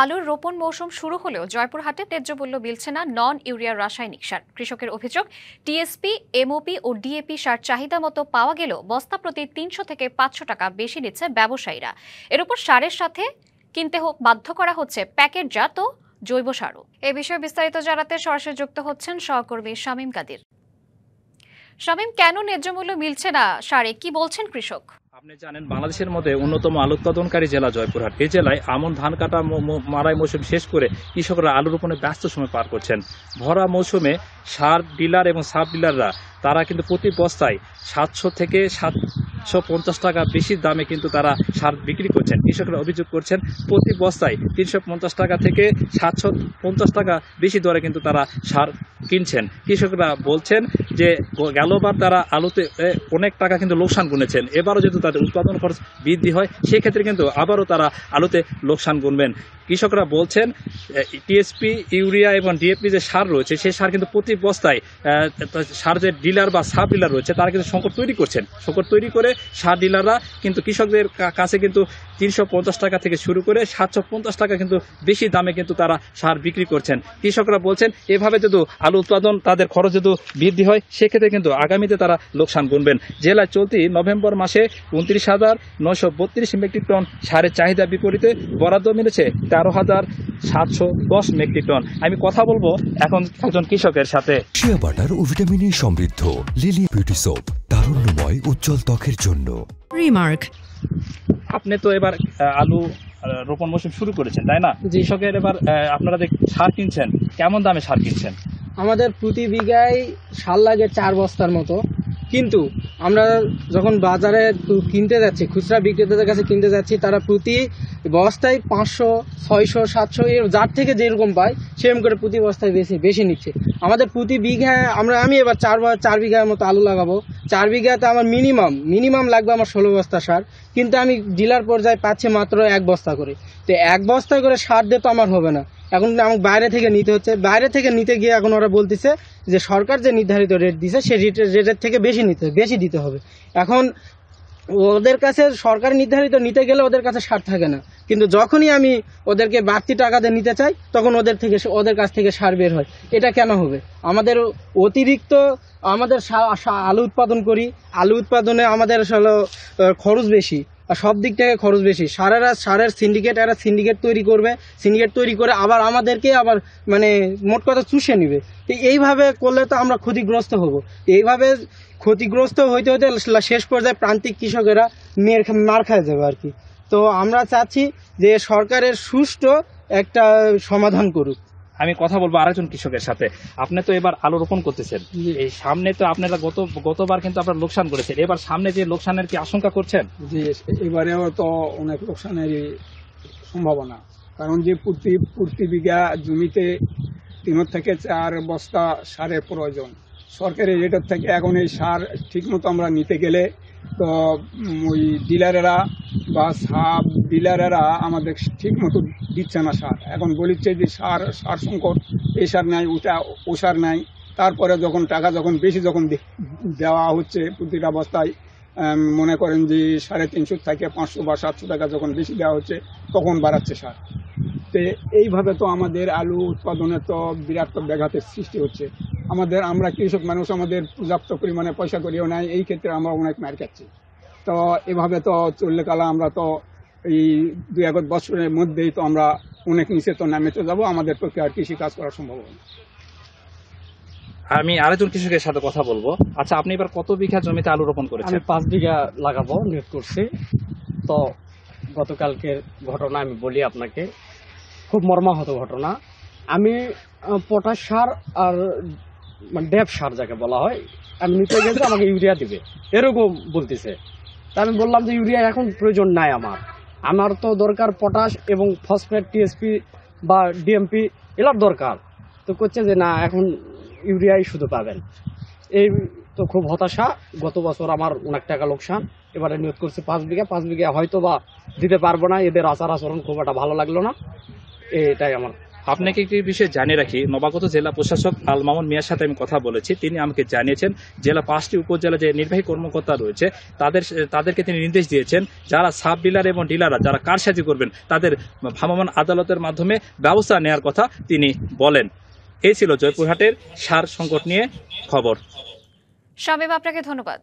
আলুর রোপণ মৌসুম শুরু হলেও জয়পুরহাটে ন্যায্য মূল্য মিলছে না নন ইউরিয়া রাসায়নিক সার। কৃষকের অভিযোগ, টিএসপি, এমওপি ও ডিএপি সার চাহিদা মতো পাওয়া গেলেও বস্তা প্রতি ৩০০ থেকে ৫০০ টাকা বেশি নিচ্ছে ব্যবসায়ীরা। এর উপর সারের সাথে কিনতে বাধ্য করা হচ্ছে প্যাকেটজাত জৈব সারও। এ বিষয়ে বিস্তারিত জানাতে সরাসরি যুক্ত হচ্ছেন সহকর্মী শামীম কাদির। শামীম, কেন ন্যায্য মূল্য মিলছে না সারে, কি বলছেন কৃষক? আপনি জানেন, বাংলাদেশের মধ্যে অন্যতম আলু উৎপাদনকারী জেলা জয়পুরহাট। এই জেলায় আমন ধান কাটা মারাই মৌসুম শেষ করে কৃষকরা আলু রোপণে ব্যস্ত সময় পার করছেন। ভরা মৌসুমে সার ডিলার এবং সাব ডিলাররা তারা কিন্তু প্রতি বস্তায় 700 থেকে 750 টাকা বেশি দামে কিন্তু তারা সার বিক্রি করছেন। কৃষকরা অভিযোগ করছেন প্রতি বস্তায় 350 টাকা থেকে 750 টাকা বেশি দরে কিন্তু তারা সার কিনছেন। কৃষকরা বলছেন যে গেলবার তারা আলুতে অনেক টাকা কিন্তু লোকসান গুনেছেন। এবারও যদি তাদের উৎপাদন খরচ বৃদ্ধি হয়, সেক্ষেত্রে কিন্তু আবারও তারা আলুতে লোকসান গুনবেন। কৃষকরা বলছেন টিএসপি, ইউরিয়া এবং ডিএপি যে সার রয়েছে, সেই সার কিন্তু প্রতি বস্তায় সার যে ডিলার বা সাব ডিলার রয়েছে তারা কিন্তু সংকট তৈরি করছেন। সংকট তৈরি করে সার ডিলাররা কিন্তু কৃষকদের কাছে কিন্তু 350 টাকা থেকে শুরু করে 750 টাকা কিন্তু বেশি দামে কিন্তু তারা সার বিক্রি করছেন। কৃষকরা বলছেন এভাবে যদি আলু উৎপাদন তাদের খরচ যদি বৃদ্ধি হয়, সেক্ষেত্রে কিন্তু আগামীতে তারা লোকসান গুনবেন। জেলায় চলতি নভেম্বর মাসে 29,932 মেট্রিক টন সারের চাহিদা বিপরীতে বরাদ্দ মিলেছে 13,710 মেট্রিক টন। আমি কথা বলবো এখন একজন কৃষকের সাথে। শিয়া বাটার ও ভিটামিনে সমৃদ্ধ লিলি বিউটি সোপ, তারুণ্যময় উজ্জ্বল ত্বকের জন্য। রিমার্ক, আপনি তো এবার আলু রোপণ মৌসুম শুরু করেছেন, তাই না? কৃষকের এবার আপনারা যে সার কিনছেন, কেমন দামে সার কিনছেন? আমাদের প্রতি বিঘায় সার লাগে 4 বস্তার মতো, কিন্তু আমরা যখন বাজারে কিনতে যাচ্ছি, খুচরা বিক্রেতাদের কাছে কিনতে যাচ্ছি, তারা প্রতি বস্তায় 500, 600, 700 এর যার থেকে যেরকম পায় সেরকম করে প্রতি বস্তায় বেশি নিচ্ছে। আমাদের প্রতি বিঘায় আমি এবার 4 বিঘার মতো আলু লাগাবো। 4 বিঘাতে আমার মিনিমাম লাগবে আমার 16 বস্তা সার, কিন্তু আমি ডিলার পর্যায়ে পাচ্ছি মাত্র 1 বস্তা করে। তো 1 বস্তা করে সার দিয়ে তো আমার হবে না, এখন আমাকে বাইরে থেকে নিতে হচ্ছে। বাইরে থেকে নিতে গিয়ে এখন ওরা বলতেছে যে সরকার যে নির্ধারিত রেট দিছে সেই রেটের থেকে বেশি দিতে হবে। এখন ওদের কাছে সরকার নির্ধারিত নিতে গেলে ওদের কাছে সার থাকে না, কিন্তু যখনই আমি ওদেরকে বাড়তি টাকা দিয়ে নিতে চাই তখন ওদের কাছ থেকে সার বের হয়। এটা কেন হবে? আমাদের অতিরিক্ত আলু উৎপাদন করি, আলু উৎপাদনে আমাদের খরচ বেশি, আর সব দিক থেকে খরচ বেশি। সারের সিন্ডিকেট তৈরি করবে, সিন্ডিকেট তৈরি করে আবার আমাদেরকে আবার মোট কথা চুষে নিবে। তো এইভাবে করলে তো আমরা ক্ষতিগ্রস্ত হব। এইভাবে ক্ষতিগ্রস্ত হইতে হইতে শেষ পর্যায়ে প্রান্তিক কৃষকেরা মার খায় যাবে আর কি। তো আমরা চাচ্ছি যে সরকারের সুষ্ঠু একটা সমাধান করুক। আমি কথা বলবো আরেকজন কৃষকের সাথে। আপনি তো এবার আলু রোপণ করতেছেন, এই সামনে তো আপনারা গতবার কিন্তু আপনারা লোকসান করেছেন, এবার সামনে যে লোকসানের কি আশঙ্কা করছেন? জি, এবারেও তো অনেক লোকসানেরই সম্ভাবনা, কারণ যে প্রতি বিঘা জমিতে 3 থেকে 4 বস্তা সারের প্রয়োজন। সরকারি রেটের থেকে এখন এই সার ঠিক মতো আমরা নিতে গেলে তো ওই ডিলারেরা বা সাব ডিলারেরা আমাদের ঠিক মতো দিচ্ছে না সার। এখন বলিচ্ছে যে সার সংকট, এই সার নাই, ও সার নাই। তারপরে যখন বেশি দেওয়া হচ্ছে প্রতিটা বস্তায়, মনে করেন যে 350 থেকে 500 বা 700 টাকা যখন বেশি দেওয়া হচ্ছে, তখন বাড়াচ্ছে সার। তো এইভাবে তো আমাদের আলু উৎপাদনে তো বিরাট ব্যাঘাতের সৃষ্টি হচ্ছে। আমরা কৃষক মানুষ, আমাদের পর্যাপ্ত পরিমাণে পয়সা করিও নাই, এই ক্ষেত্রে আমরা অনেক মার খাচ্ছি। তো এভাবে তো চললে কালা আমরা তো এই 2-1 বছরের মধ্যেই তো আমরা অনেক নিচে তো নামে চলে যাবো, আমাদের পক্ষে আর কৃষি কাজ করা সম্ভব হবে না। আমি আরেকজন কৃষকের সাথে কথা বলবো। আচ্ছা, আপনি এবার কত বিঘা জমিতে আলু রোপণ করেছেন? আমি 5 বিঘা লাগাবো নিয়োগ করছি। তো গতকালকের ঘটনা আমি বলি আপনাকে, খুব মর্মাহত ঘটনা। আমি পটাশ সার আর ড্যাপ সার যাকে বলা হয়, আমি নিতে গেলে আমাকে ইউরিয়া দিবে এরকম বলতেছে। তা আমি বললাম যে ইউরিয়া এখন প্রয়োজন নাই, আমার তো দরকার পটাশ এবং ফসফেট, টিএসপি বা ডিএমপি এগুলোর দরকার। তো করছে যে না, এখন ইউরিয়াই শুধু পাবেন। এই তো খুব হতাশা। গত বছর আমার অনেক টাকা লোকসান। এবারে নিয়োগ করছি 5 বিঘা হয়তো বা দিতে পারবো না। এদের আচার আচরণ খুব একটা ভালো লাগলো না, এটাই আমার আপনাকে একটি বিষয় জানিয়ে রাখি, নবাগত জেলা প্রশাসক আল মামুন মিয়ার সাথে আমি কথা বলেছি। তিনি আমাকে জানিয়েছেন জেলা 5টি উপজেলা যে নির্বাহী কর্মকর্তা রয়েছে তাদেরকে তিনি নির্দেশ দিয়েছেন যারা সাব ডিলার এবং ডিলাররা যারা কারসাজি করবেন তাদের ভ্রাম্যমাণ আদালতের মাধ্যমে ব্যবস্থা নেওয়ার কথা তিনি বলেন। এই ছিল জয়পুরহাটের সার সংকট নিয়ে খবর। শামীম, আপনাকে ধন্যবাদ।